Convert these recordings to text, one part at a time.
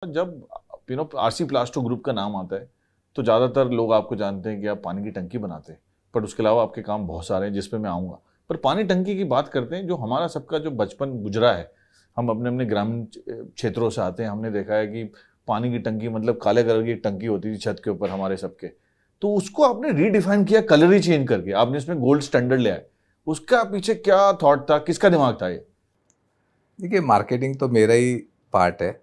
जब RC plaster group का नाम आता है तो ज़्यादातर लोग आपको जानते हैं कि आप पानी की टंकी बनाते हैं, पर उसके अलावा आपके काम बहुत सारे हैं जिस पे मैं आऊँगा। पर पानी टंकी की बात करते हैं, जो हमारा सबका जो बचपन गुजरा है, हम अपने अपने ग्रामीण क्षेत्रों से आते हैं। हमने देखा है कि पानी की टंकी मतलब काले कलर की एक टंकी होती थी छत के ऊपर हमारे सबके। तो उसको आपने रीडिफाइन किया, कलर ही चेंज करके आपने इसमें गोल्ड स्टैंडर्ड ले आए। उसका पीछे क्या थॉट था, किसका दिमाग था ये? देखिए, मार्केटिंग तो मेरा ही पार्ट है।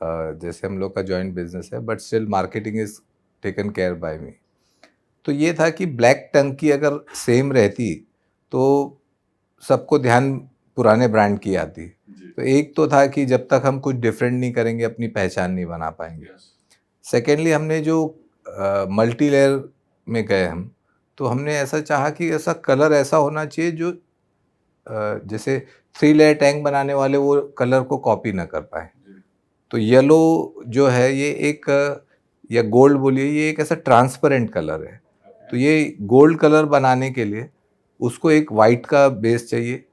जैसे हम लोग का जॉइंट बिजनेस है, but still marketing is taken care by me. तो ये था कि ब्लैक टंकी अगर सेम रहती तो सबको ध्यान पुराने ब्रांड की आती। तो एक तो था कि जब तक हम कुछ डिफरेंट नहीं करेंगे अपनी पहचान नहीं बना पाएंगे। सेकेंडली हमने जो मल्टी लेयर में गए हम, तो हमने ऐसा चाहा कि ऐसा कलर ऐसा होना चाहिए जो जैसे 3 लेयर टैंक बनाने वाले वो कलर को कॉपी ना कर पाए। तो येलो जो है ये एक या गोल्ड बोलिए, ये एक ऐसा ट्रांसपेरेंट कलर है। तो ये गोल्ड कलर बनाने के लिए उसको एक वाइट का बेस चाहिए।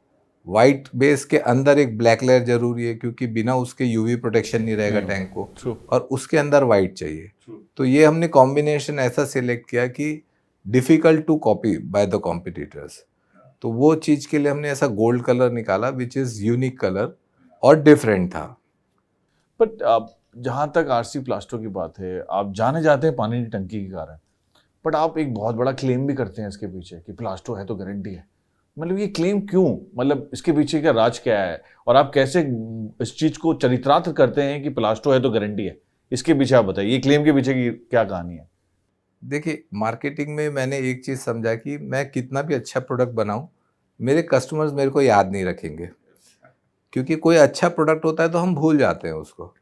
वाइट बेस के अंदर एक ब्लैक लेयर जरूरी है, क्योंकि बिना उसके यूवी प्रोटेक्शन नहीं रहेगा टैंक को। True. और उसके अंदर वाइट चाहिए। तो ये हमने कॉम्बिनेशन ऐसा सिलेक्ट किया कि difficult to copy by the competitors. तो वो चीज़ के लिए हमने ऐसा गोल्ड कलर निकाला विच इज़ यूनिक कलर और डिफरेंट था। बट आप जहाँ तक आरसी प्लास्टो की बात है, आप जाने जाते हैं पानी की टंकी के कारण, बट आप एक बहुत बड़ा क्लेम भी करते हैं इसके पीछे कि प्लास्टो है तो गारंटी है। मतलब ये क्लेम क्यों? मतलब इसके पीछे का राज क्या है, और आप कैसे इस चीज को चरितार्थ करते हैं कि प्लास्टो है तो गारंटी है? इसके पीछे आप बताइए, ये क्लेम के पीछे की क्या कहानी है? देखिए, मार्केटिंग में मैंने एक चीज़ समझा कि मैं कितना भी अच्छा प्रोडक्ट बनाऊं, मेरे कस्टमर्स मेरे को याद नहीं रखेंगे। क्योंकि कोई अच्छा प्रोडक्ट होता है तो हम भूल जाते हैं उसको।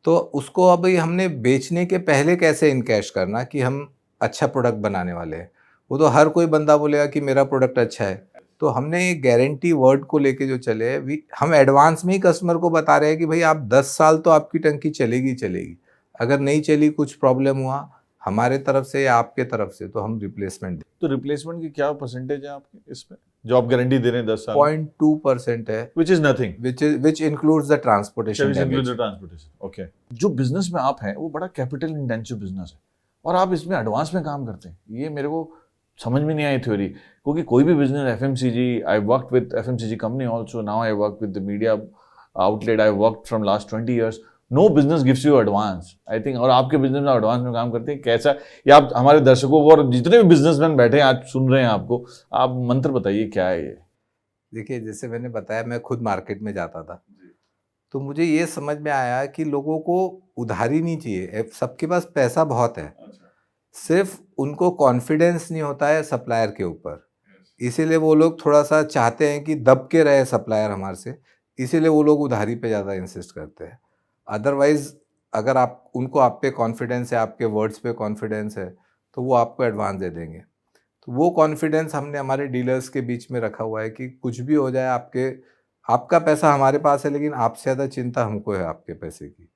तो उसको अभी हमने बेचने के पहले कैसे इनकैश करना कि हम अच्छा प्रोडक्ट बनाने वाले हैं। वो तो हर कोई बंदा बोलेगा कि मेरा प्रोडक्ट अच्छा है। तो हमने एक गारंटी वर्ड को लेके जो चले हैं, हम एडवांस में ही कस्टमर को बता रहे हैं कि भाई आप 10 साल तो आपकी टंकी चलेगी चलेगी। अगर नहीं चली, कुछ प्रॉब्लम हुआ हमारे तरफ से या आपके तरफ से, तो हम रिप्लेसमेंट दें। तो रिप्लेसमेंट की क्या परसेंटेज है आपकी इसमें, जो आप गारंटी दे रहे हैं 10 साल? 0.2% है, which is nothing. Which includes the transportation damage. Transportation, okay. जो बिजनेस में आप हैं वो बड़ा कैपिटल इंटेंसिव बिजनेस है, और आप इसमें एडवांस में काम करते हैं। ये मेरे को समझ में नहीं आई थ्योरी, क्योंकि कोई भी business, FMCG, I worked with FMCG company also, now I work with the media outlet, I worked from last 20 years। No business gives you advance, I think. और आपके बिजनेस में एडवांस में काम करते हैं, कैसा? या आप हमारे दर्शकों को और जितने भी बिजनेसमैन बैठे हैं आज सुन रहे हैं आपको, आप मंत्र बताइए क्या है ये? देखिए, जैसे मैंने बताया, मैं खुद मार्केट में जाता था। तो मुझे ये समझ में आया कि लोगों को उधारी नहीं चाहिए, सबके पास पैसा बहुत है। सिर्फ उनको कॉन्फिडेंस नहीं होता है सप्लायर के ऊपर। इसीलिए वो लोग थोड़ा सा चाहते हैं कि दब के रहे सप्लायर हमारे से। इसीलिए वो लोग उधारी पे ज़्यादा इंसिस्ट करते हैं। अदरवाइज अगर आप उनको आप पे कॉन्फिडेंस है, आपके वर्ड्स पे कॉन्फिडेंस है, तो वो आपको एडवांस दे देंगे। तो वो कॉन्फिडेंस हमने हमारे डीलर्स के बीच में रखा हुआ है कि कुछ भी हो जाए, आपका पैसा हमारे पास है, लेकिन आपसे ज़्यादा चिंता हमको है आपके पैसे की।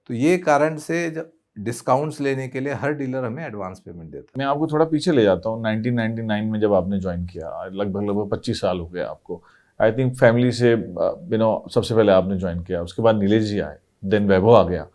तो ये कारण से जब डिस्काउंट्स लेने के लिए हर डीलर हमें एडवांस पेमेंट देता है। मैं आपको थोड़ा पीछे ले जाता हूँ। 1999 में जब आपने ज्वाइन किया, लगभग लगभग 25 साल हो गए आपको। आई थिंक फैमिली से सबसे पहले आपने ज्वाइन किया, उसके बाद नीलेश जी आए, देन वैभव आ गया।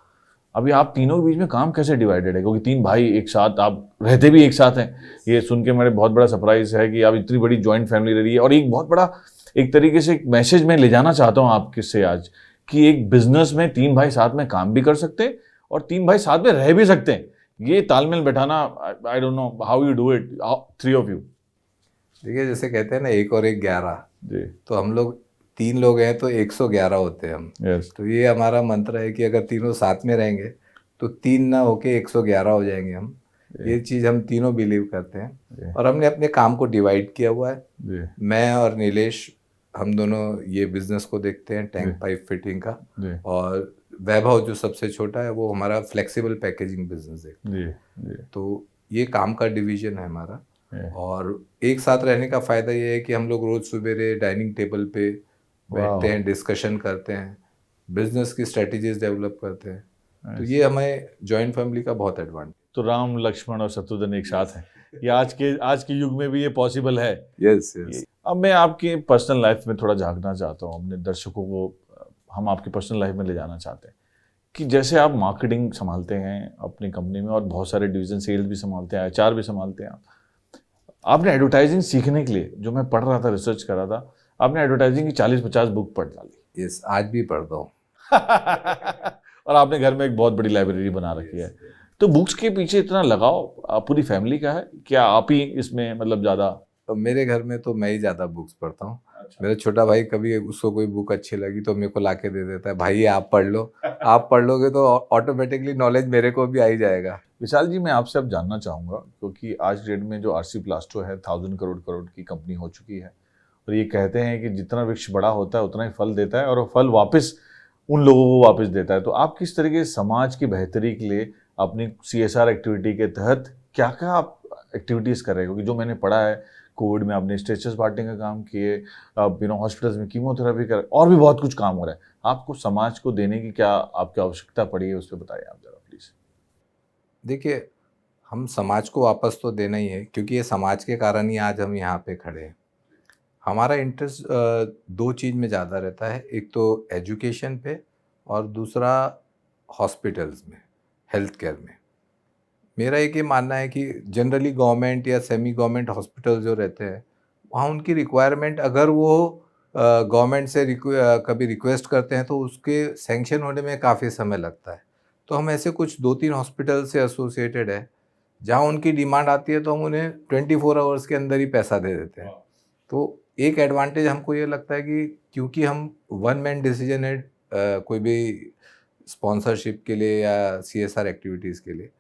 अभी आप तीनों के बीच में काम कैसे डिवाइडेड है? क्योंकि 3 भाई एक साथ, आप रहते भी एक साथ हैं। ये सुन के मेरे बहुत बड़ा सरप्राइज है कि आप इतनी बड़ी ज्वाइंट फैमिली रह रही है। और एक बहुत बड़ा, एक तरीके से एक मैसेज मैं ले जाना चाहता हूँ आपके से आज, कि एक बिजनेस में 3 भाई साथ में काम भी कर सकते हैं और 3 भाई साथ में रह भी सकते हैं। ये तालमेल बैठाना, I don't know how you do it, 3 of you। देखिए, जैसे कहते हैं ना, 1 और 1 11। जी। तो हम लोग 3 लोग हैं तो 111 होते हैं हम। यस। तो ये हमारा मंत्र है कि अगर तीनों साथ में रहेंगे तो 3 ना होके 111 हो जाएंगे हम। ये चीज़ हम तीनों बिलीव करते हैं और हमने अपने काम को डिवाइड किया हुआ है। जी। मैं और नीलेश, हम दोनों ये बिजनेस को देखते हैं, टैंक पाइप फिटिंग का। जी। और वैभव जो सबसे छोटा है, वो हमारा फ्लेक्सिबल पैकेजिंग बिजनेस देखता है। जी। जी। तो ये काम का डिवीजन है हमारा। Yeah. और एक साथ रहने का फ़ायदा ये है कि हम लोग रोज़ सवेरे डाइनिंग टेबल पे बैठते हैं, डिस्कशन करते हैं, बिजनेस की स्ट्रेटजीज डेवलप करते हैं। तो ये हमें जॉइंट फैमिली का बहुत एडवांटेज। तो राम, लक्ष्मण और शत्रुघ्न एक साथ हैं, ये आज के युग में भी ये पॉसिबल है। Yes yes. अब मैं आपकी पर्सनल लाइफ में थोड़ा झांकना चाहता हूँ, अपने दर्शकों को हम आपकी पर्सनल लाइफ में ले जाना चाहते हैं कि जैसे आप मार्केटिंग संभालते हैं अपनी कंपनी में और बहुत सारे डिवीजन, सेल्स भी संभालते हैं, एचआर भी संभालते हैं आप, आपने एडवर्टाइजिंग सीखने के लिए, जो मैं पढ़ रहा था, रिसर्च कर रहा था, आपने एडवर्टाइजिंग की 40-50 बुक पढ़ डाली। यस, आज भी पढ़ता हूँ। और आपने घर में एक बहुत बड़ी लाइब्रेरी बना रखी है। तो बुक्स के पीछे इतना लगाव पूरी फैमिली का है, क्या आप ही इसमें मतलब ज़्यादा? तो मेरे घर में तो मैं ही ज़्यादा बुक्स पढ़ता हूँ। अच्छा। मेरा छोटा भाई कभी उसको कोई बुक अच्छी लगी तो मेरे को ला के दे देता है, भाई ये आप पढ़ लो। आप पढ़ लोगे तो ऑटोमेटिकली नॉलेज मेरे को भी आ ही जाएगा। विशाल जी, मैं आपसे अब जानना चाहूँगा, क्योंकि आज डेट में जो आरसी प्लास्टो है 1000 करोड़ की कंपनी हो चुकी है, और ये कहते हैं कि जितना वृक्ष बड़ा होता है उतना ही फल देता है, और वो फल वापस उन लोगों को वापस देता है। तो आप किस तरीके से समाज की बेहतरी के लिए अपनी सीएसआर एक्टिविटी के तहत क्या क्या आप एक्टिविटीज़ कर रहे हो? क्योंकि जो मैंने पढ़ा है, कोविड में आपने स्ट्रेचर्स बांटने का काम किए, हॉस्पिटल्स में कीमोथेरेपी कर, और भी बहुत कुछ काम हो रहा है। आपको समाज को देने की क्या आपकी आवश्यकता पड़ी है, उस पर बताइए आप जरा प्लीज़। देखिए, हम समाज को वापस तो देना ही है, क्योंकि ये समाज के कारण ही आज हम यहाँ पे खड़े हैं। हमारा इंटरेस्ट दो चीज़ में ज़्यादा रहता है, एक तो एजुकेशन पे और दूसरा हॉस्पिटल्स में, हेल्थ केयर में। मेरा एक ये मानना है कि जनरली गवर्नमेंट या सेमी गवर्नमेंट हॉस्पिटल जो रहते हैं, वहाँ उनकी रिक्वायरमेंट अगर वो गवर्नमेंट से कभी रिक्वेस्ट करते हैं तो उसके सैंक्शन होने में काफ़ी समय लगता है। तो हम ऐसे कुछ 2-3 हॉस्पिटल से एसोसिएटेड है, जहाँ उनकी डिमांड आती है तो हम उन्हें 24 आवर्स के अंदर ही पैसा दे देते हैं। तो एक एडवांटेज हमको ये लगता है कि क्योंकि हम वन मैन डिसीजन है कोई भी स्पॉन्सरशिप के लिए या सीएसआर एक्टिविटीज़ के लिए,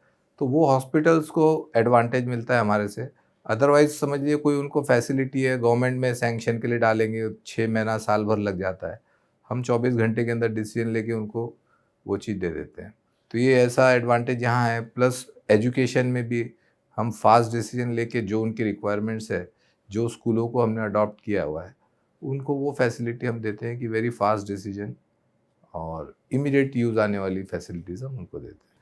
तो वो हॉस्पिटल्स को एडवांटेज मिलता है हमारे से। अदरवाइज़ समझिए कोई उनको फैसिलिटी है, गवर्नमेंट में सैंक्शन के लिए डालेंगे 6 महीना साल भर लग जाता है। हम 24 घंटे के अंदर डिसीजन लेके उनको वो चीज़ दे देते हैं। तो ये ऐसा एडवांटेज यहाँ है, प्लस एजुकेशन में भी हम फास्ट डिसीजन लेके जो उनकी रिक्वायरमेंट्स है, जो स्कूलों को हमने अडॉप्ट किया हुआ है, उनको वो फैसिलिटी हम देते हैं कि वेरी फास्ट डिसीजन और इमीडिएट यूज़ आने वाली फैसिलिटीज़ हम उनको देते हैं।